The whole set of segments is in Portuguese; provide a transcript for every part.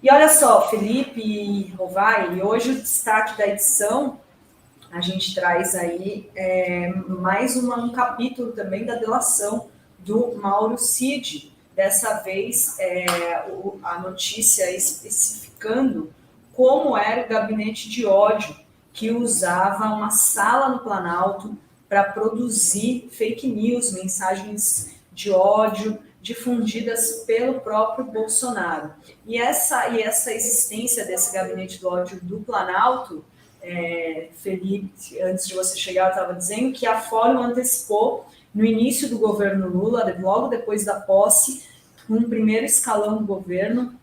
E olha só, Felipe e Rovai, hoje o destaque da edição, a gente traz aí mais um capítulo também da delação do Mauro Cid. Dessa vez, a notícia especificando como era o gabinete de ódio que usava uma sala no Planalto para produzir fake news, mensagens de ódio difundidas pelo próprio Bolsonaro. E essa existência desse gabinete do ódio do Planalto, Felipe, antes de você chegar, eu estava dizendo que a Fórum antecipou no início do governo Lula, logo depois da posse, um primeiro escalão do governo,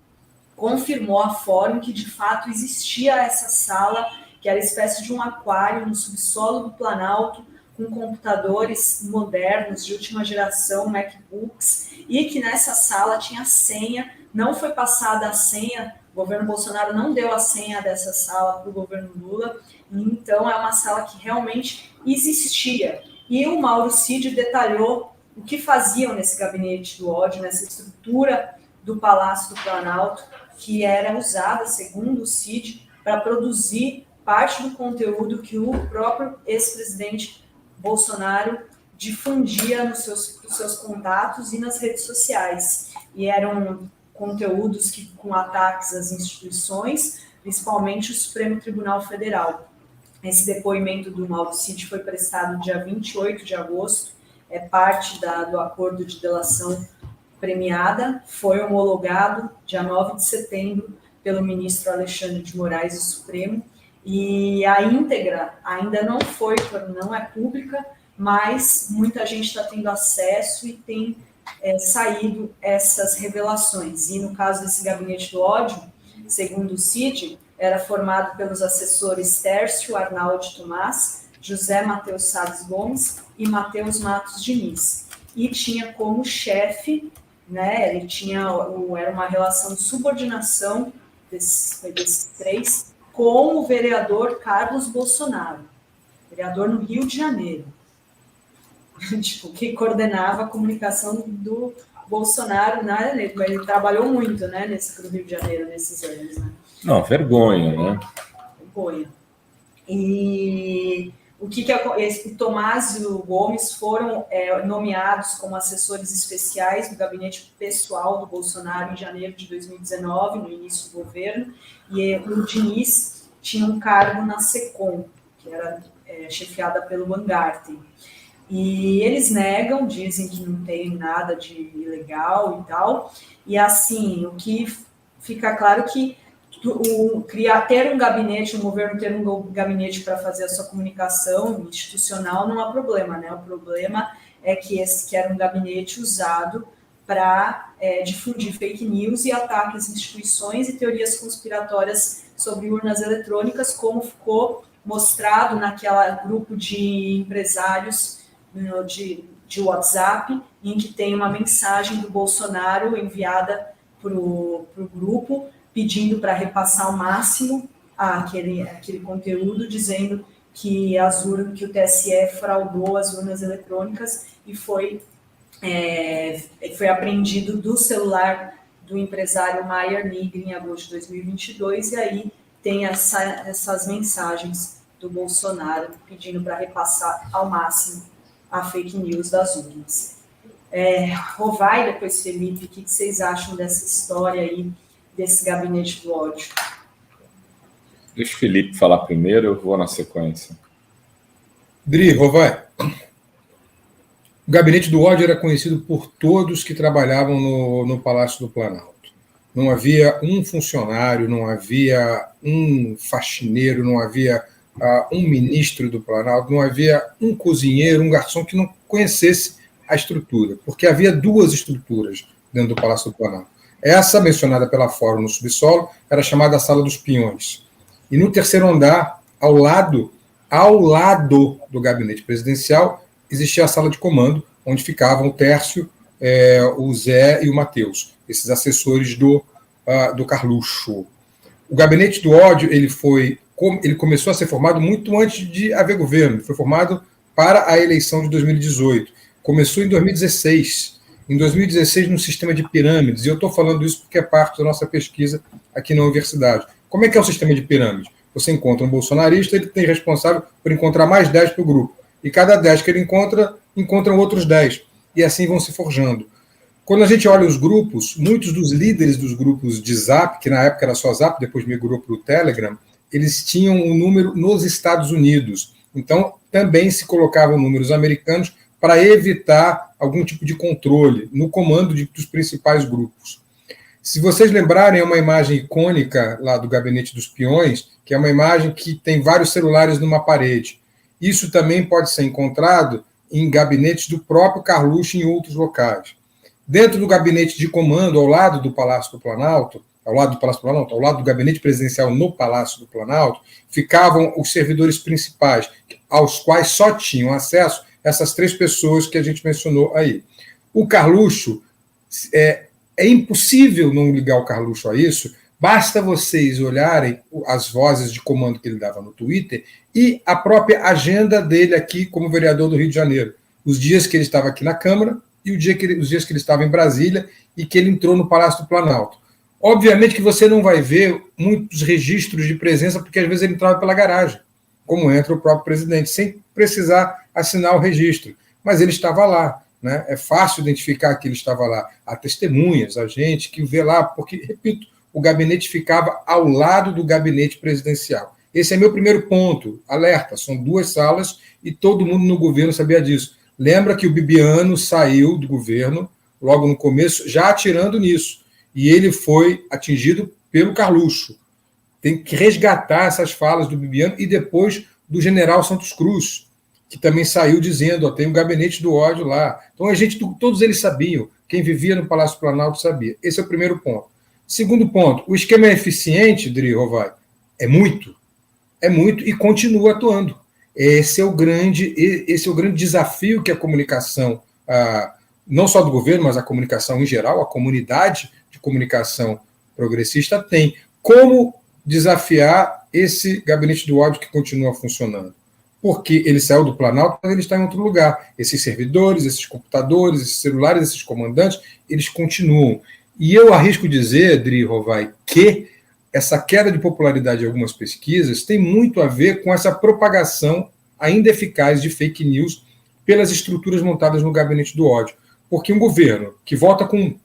confirmou a Fórum que de fato existia essa sala, que era espécie de um aquário no subsolo do Planalto, com computadores modernos de última geração, MacBooks, e que nessa sala tinha senha, não foi passada a senha, o governo Bolsonaro não deu a senha dessa sala para o governo Lula, então é uma sala que realmente existia. E o Mauro Cid detalhou o que faziam nesse gabinete do ódio, nessa estrutura do Palácio do Planalto, que era usada, segundo o Cid, para produzir parte do conteúdo que o próprio ex-presidente Bolsonaro difundia nos seus contatos e nas redes sociais. E eram conteúdos com ataques às instituições, principalmente o Supremo Tribunal Federal. Esse depoimento do Mauro Cid foi prestado dia 28 de agosto, é parte do acordo de delação premiada, foi homologado dia 9 de setembro pelo ministro Alexandre de Moraes do Supremo, e a íntegra ainda não é pública, mas muita gente está tendo acesso e tem saído essas revelações. E no caso desse gabinete do ódio, segundo o Cid, era formado pelos assessores Tércio Arnaldo Tomás, José Matheus Salles Gomes e Matheus Matos Diniz. E tinha como chefe, né, era uma relação de subordinação desses três, com o vereador Carlos Bolsonaro, vereador no Rio de Janeiro, que coordenava a comunicação do Bolsonaro, né? Ele trabalhou muito, né, no Rio de Janeiro nesses anos. Né? Não, vergonha, né? Vergonha. E o Tomás e o Gomes foram nomeados como assessores especiais do gabinete pessoal do Bolsonaro em janeiro de 2019, no início do governo, e o Diniz tinha um cargo na SECOM, que era chefiada pelo Weingarten. E eles negam, dizem que não tem nada de ilegal e tal, e assim, o que fica claro que ter um gabinete, um governo ter um gabinete para fazer a sua comunicação institucional não há problema, né? O problema é que esse era um gabinete usado para difundir fake news e ataques às instituições e teorias conspiratórias sobre urnas eletrônicas, como ficou mostrado naquela grupo de empresários de WhatsApp, em que tem uma mensagem do Bolsonaro enviada para o grupo, pedindo para repassar ao máximo aquele conteúdo, dizendo que o TSE fraudou as urnas eletrônicas e foi apreendido do celular do empresário Maier Nigri em agosto de 2022, e aí tem essas mensagens do Bolsonaro pedindo para repassar ao máximo a fake news das urnas. Rovai, depois Felipe, o que vocês acham dessa história aí, desse gabinete do ódio? Deixa o Felipe falar primeiro, eu vou na sequência. Dri, Rovai. O gabinete do ódio era conhecido por todos que trabalhavam no Palácio do Planalto. Não havia um funcionário, não havia um faxineiro, não havia um ministro do Planalto, não havia um cozinheiro, um garçom que não conhecesse a estrutura, porque havia duas estruturas dentro do Palácio do Planalto. Essa, mencionada pela Fórum no subsolo, era chamada a Sala dos Peões. E no terceiro andar, ao lado do gabinete presidencial, existia a sala de comando, onde ficavam o Tércio, o Zé e o Matheus, esses assessores do Carluxo. O gabinete do ódio ele começou a ser formado muito antes de haver governo. Foi formado para a eleição de 2018. Começou em 2016. em 2016 num sistema de pirâmides, e eu estou falando isso porque é parte da nossa pesquisa aqui na universidade. Como é que é o sistema de pirâmide? Você encontra um bolsonarista, ele tem responsável por encontrar mais 10 para o grupo. E cada 10 que ele encontram outros 10. E assim vão se forjando. Quando a gente olha os grupos, muitos dos líderes dos grupos de Zap, que na época era só Zap, depois migrou para o Telegram, eles tinham um número nos Estados Unidos. Então, também se colocavam números americanos para evitar algum tipo de controle no comando dos principais grupos. Se vocês lembrarem, é uma imagem icônica lá do Gabinete dos Peões, que é uma imagem que tem vários celulares numa parede. Isso também pode ser encontrado em gabinetes do próprio Carluxo e em outros locais. Dentro do gabinete de comando, ao lado do Palácio do Planalto, ao lado do gabinete presidencial no Palácio do Planalto, ficavam os servidores principais, aos quais só tinham acesso essas 3 pessoas que a gente mencionou aí. O Carluxo, é impossível não ligar o Carluxo a isso, basta vocês olharem as vozes de comando que ele dava no Twitter e a própria agenda dele aqui como vereador do Rio de Janeiro. Os dias que ele estava aqui na Câmara e os dias que ele estava em Brasília e que ele entrou no Palácio do Planalto. Obviamente que você não vai ver muitos registros de presença, porque às vezes ele entrava pela garagem, como entra o próprio presidente, sem precisar assinar o registro. Mas ele estava lá. Né? É fácil identificar que ele estava lá. Há testemunhas, há gente que vê lá, porque, repito, o gabinete ficava ao lado do gabinete presidencial. Esse é meu primeiro ponto. Alerta, são 2 salas e todo mundo no governo sabia disso. Lembra que o Bibiano saiu do governo, logo no começo, já atirando nisso. E ele foi atingido pelo Carluxo. Tem que resgatar essas falas do Bibiano e depois do general Santos Cruz, que também saiu dizendo, tem um gabinete do ódio lá. Então, todos eles sabiam. Quem vivia no Palácio Planalto sabia. Esse é o primeiro ponto. Segundo ponto, o esquema é eficiente, Dri Rovai? É muito e continua atuando. Esse é o grande desafio que a comunicação, não só do governo, mas a comunicação em geral, a comunidade de comunicação progressista tem. Como desafiar esse gabinete do ódio que continua funcionando? Porque ele saiu do Planalto, mas ele está em outro lugar. Esses servidores, esses computadores, esses celulares, esses comandantes, eles continuam. E eu arrisco dizer, Dri Rovai, que essa queda de popularidade de algumas pesquisas tem muito a ver com essa propagação ainda eficaz de fake news pelas estruturas montadas no gabinete do ódio. Porque um governo que vota com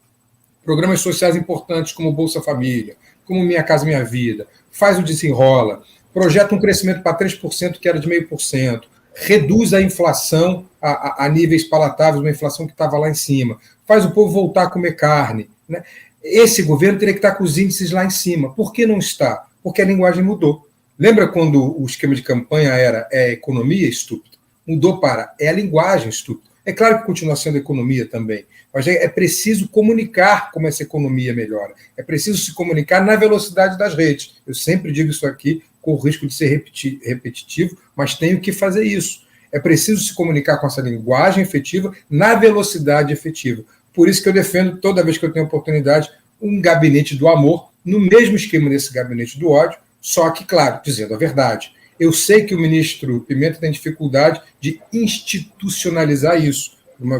programas sociais importantes como Bolsa Família, como Minha Casa Minha Vida, faz o desenrola, projeta um crescimento para 3%, que era de 0,5%, reduz a inflação a níveis palatáveis, uma inflação que estava lá em cima, faz o povo voltar a comer carne. Né? Esse governo teria que estar com os índices lá em cima. Por que não está? Porque a linguagem mudou. Lembra quando o esquema de campanha era economia estúpida? Mudou para a linguagem estúpida. É claro que continua sendo economia também, mas é preciso comunicar como essa economia melhora. É preciso se comunicar na velocidade das redes. Eu sempre digo isso aqui com o risco de ser repetitivo, mas tenho que fazer isso. É preciso se comunicar com essa linguagem efetiva na velocidade efetiva. Por isso que eu defendo, toda vez que eu tenho oportunidade, um gabinete do amor, no mesmo esquema desse gabinete do ódio, só que, claro, dizendo a verdade. Eu sei que o ministro Pimenta tem dificuldade de institucionalizar isso,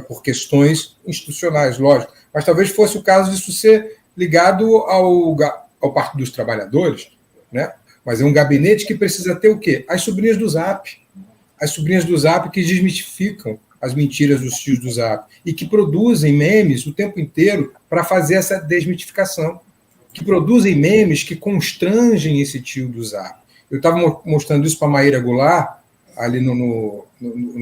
por questões institucionais, lógico. Mas talvez fosse o caso disso ser ligado ao Partido dos Trabalhadores, né? Mas é um gabinete que precisa ter o quê? As sobrinhas do Zap. As sobrinhas do Zap que desmistificam as mentiras dos tios do Zap e que produzem memes o tempo inteiro para fazer essa desmitificação. Que produzem memes que constrangem esse tio do Zap. Eu estava mostrando isso para a Maíra Goulart, ali no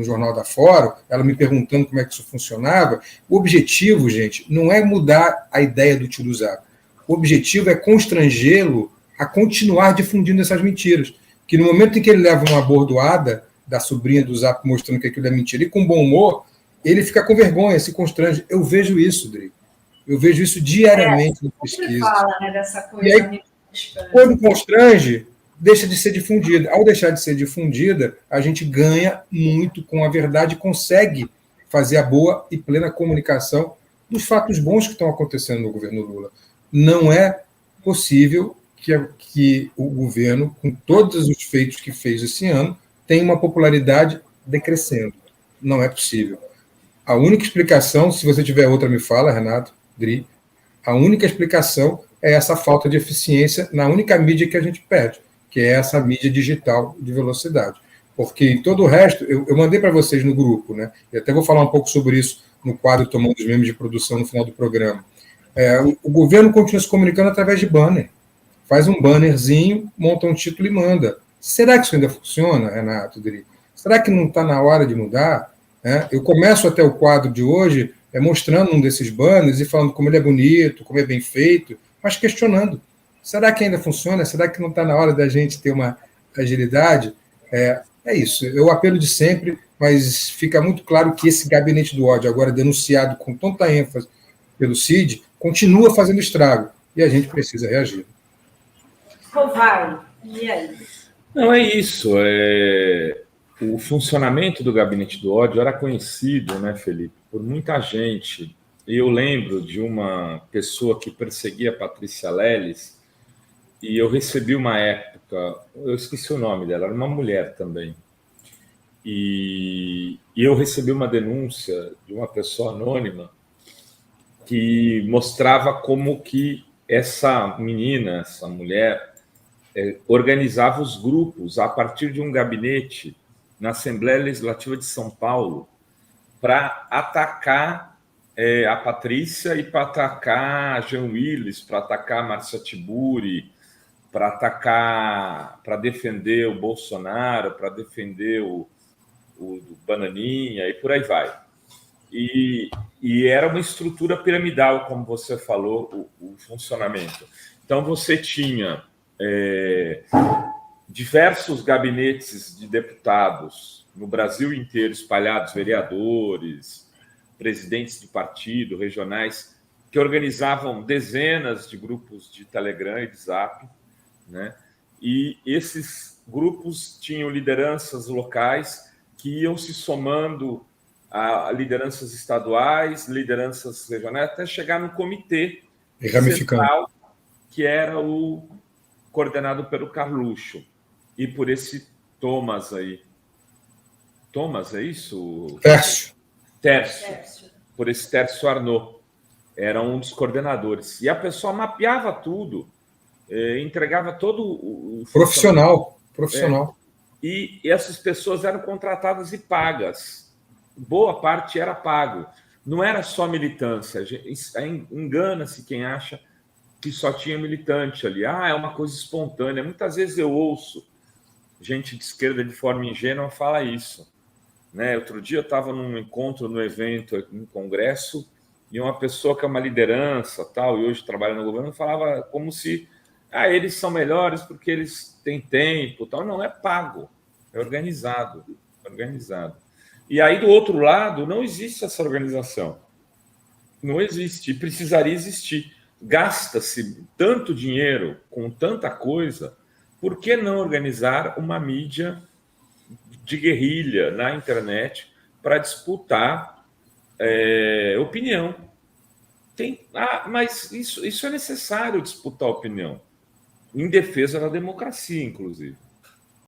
Jornal da Fórum, ela me perguntando como é que isso funcionava. O objetivo, gente, não é mudar a ideia do tio do Zap. O objetivo é constrangê-lo a continuar difundindo essas mentiras. Que no momento em que ele leva uma bordoada da sobrinha do Zap mostrando que aquilo é mentira, e com bom humor, ele fica com vergonha, se constrange. Eu vejo isso, Dri. Eu vejo isso diariamente na pesquisa. Fala, né, dessa coisa. E aí, quando constrange, deixa de ser difundida. Ao deixar de ser difundida, a gente ganha muito com a verdade e consegue fazer a boa e plena comunicação dos fatos bons que estão acontecendo no governo Lula. Não é possível que o governo, com todos os feitos que fez esse ano, tenha uma popularidade decrescendo. Não é possível. A única explicação, se você tiver outra, me fala, Renato, Dri, a única explicação é essa falta de eficiência na única mídia que a gente perde, que é essa mídia digital de velocidade. Porque em todo o resto, eu mandei para vocês no grupo, né? E até vou falar um pouco sobre isso no quadro Tomando os Memes de Produção no final do programa. O governo continua se comunicando através de banner. Faz um bannerzinho, monta um título e manda. Será que isso ainda funciona, Renato, Dri? Será que não está na hora de mudar? Eu começo até o quadro de hoje mostrando um desses banners e falando como ele é bonito, como é bem feito, mas questionando. Será que ainda funciona? Será que não está na hora da gente ter uma agilidade? É isso. É o apelo de sempre, mas fica muito claro que esse gabinete do ódio, agora denunciado com tanta ênfase pelo Cid, continua fazendo estrago. E a gente precisa reagir. Rovai, e aí? Não, é isso. O funcionamento do gabinete do ódio era conhecido, né, Felipe, por muita gente. E eu lembro de uma pessoa que perseguia a Patrícia Leles, e eu recebi uma época, eu esqueci o nome dela, era uma mulher também. E eu recebi uma denúncia de uma pessoa anônima que mostrava como que essa menina, essa mulher, organizava os grupos a partir de um gabinete na Assembleia Legislativa de São Paulo para atacar a Patrícia e para atacar a Jean Willis, para atacar a Márcia Tiburi, para atacar, para defender o Bolsonaro, para defender o Bananinha e por aí vai. E era uma estrutura piramidal, como você falou, o funcionamento. Então, você tinha diversos gabinetes de deputados no Brasil inteiro, espalhados, vereadores, presidentes de partido, regionais, que organizavam dezenas de grupos de Telegram e de Zap, né? E esses grupos tinham lideranças locais que iam se somando a lideranças estaduais, lideranças regionais, até chegar no comitê central, que era o coordenado pelo Carluxo e por esse Thomas aí. Thomas, é isso? Tércio. Por esse Tércio Arnaud. Era um dos coordenadores. E a pessoa mapeava tudo, entregava todo o profissional. E essas pessoas eram contratadas e pagas. Boa parte era pago. Não era só militância. Engana-se quem acha que só tinha militante ali. É uma coisa espontânea. Muitas vezes eu ouço gente de esquerda de forma ingênua falar isso, né? Outro dia eu estava num encontro, num evento, num congresso, e uma pessoa que é uma liderança, tal, e hoje trabalha no governo, falava como se eles são melhores porque eles têm tempo, tal. Não, é pago, é organizado. E aí, do outro lado, não existe essa organização. Não existe, e precisaria existir. Gasta-se tanto dinheiro com tanta coisa, por que não organizar uma mídia de guerrilha na internet para disputar opinião? Mas isso é necessário, disputar opinião, em defesa da democracia, inclusive.